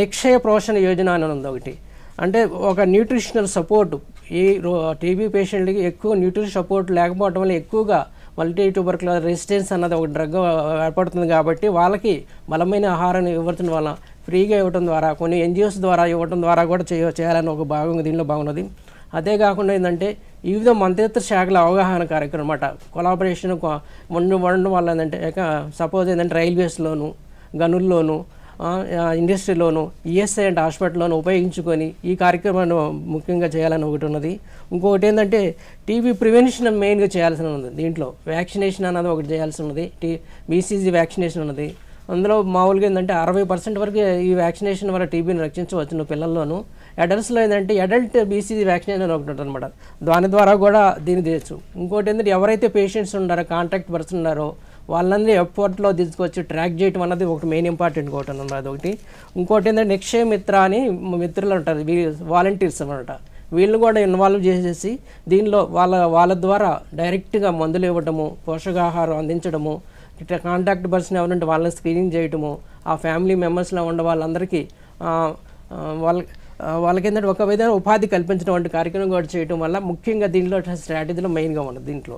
నిక్షయ పోషణ యోజన అని ఉంది ఒకటి. అంటే ఒక న్యూట్రిషనల్ సపోర్ట్ ఈ టీబీ పేషెంట్కి ఎక్కువ న్యూట్రిషన్ సపోర్ట్ లేకపోవడం వల్ల ఎక్కువగా మల్టీ ట్యూబర్కులర్ రెసిస్టెన్స్ అన్నది ఒక డ్రగ్ ఏర్పడుతుంది. కాబట్టి వాళ్ళకి బలమైన ఆహారాన్ని ఇవ్వడం వల్ల ఫ్రీగా ఇవ్వడం ద్వారా కొన్ని ఎన్జిఓస్ ద్వారా ఇవ్వడం ద్వారా కూడా చేయాలని ఒక భాగం దీనిలో బాగున్నది. అదే కాకుండా ఏంటంటే వివిధ మంత్రిత్వ శాఖల అవగాహన కార్యక్రమం అన్నమాట. కొలాబరేషన్ ఉండడం వల్ల ఏంటంటే సపోజ్ ఏంటంటే రైల్వేస్లోను, గనుల్లోను, ఇండస్ట్రీలోను, ఈఎస్ఐ అండ్ హాస్పిటల్లోను ఉపయోగించుకొని ఈ కార్యక్రమాన్ని ముఖ్యంగా చేయాలని ఒకటి ఉన్నది. ఇంకొకటి ఏంటంటే టీబీ ప్రివెన్షన్ మెయిన్గా చేయాల్సి ఉంది. దీంట్లో వ్యాక్సినేషన్ అన్నది ఒకటి చేయాల్సి ఉన్నది. బీసీజీ వ్యాక్సినేషన్ ఉన్నది. అందులో మామూలుగా ఏంటంటే 60% వరకు ఈ వ్యాక్సినేషన్ వల్ల టీబీని రక్షించవచ్చు పిల్లల్లోనూ. అడల్ట్స్లో ఏంటంటే అడల్ట్ బీసీజీ వ్యాక్సినేషన్ అని ఒకటి ఉంటుంది అనమాట. దాని ద్వారా కూడా దీన్ని చేయొచ్చు. ఇంకోటి ఏంటంటే ఎవరైతే పేషెంట్స్ ఉన్నారో, కాంటాక్ట్ పర్సన్ ఉన్నారో వాళ్ళందరూ ఎఫర్ట్లో తీసుకొచ్చి ట్రాక్ చేయడం అన్నది ఒకటి మెయిన్ ఇంపార్టెంట్ ఒకటి అన్నమాట. అదొకటి. ఇంకోటి ఏంటంటే నిక్షయ మిత్ర అని మిత్రులు ఉంటారు, వాలంటీర్స్ అనమాట. వీళ్ళు కూడా ఇన్వాల్వ్ చేసేసి దీనిలో వాళ్ళ ద్వారా డైరెక్ట్గా మందులు ఇవ్వడము, పోషకాహారం అందించడము, కాంటాక్ట్ పర్సన్ ఎవరంటే వాళ్ళని స్క్రీనింగ్ చేయటము, ఆ ఫ్యామిలీ మెంబర్స్లో ఉన్న వాళ్ళందరికీ వాళ్ళకి ఏంటంటే ఒక విధంగా ఉపాధి కల్పించడం వంటి కార్యక్రమం కూడా చేయడం వల్ల ముఖ్యంగా దీంట్లో స్ట్రాటజీలో మెయిన్గా ఉన్నది దీంట్లో.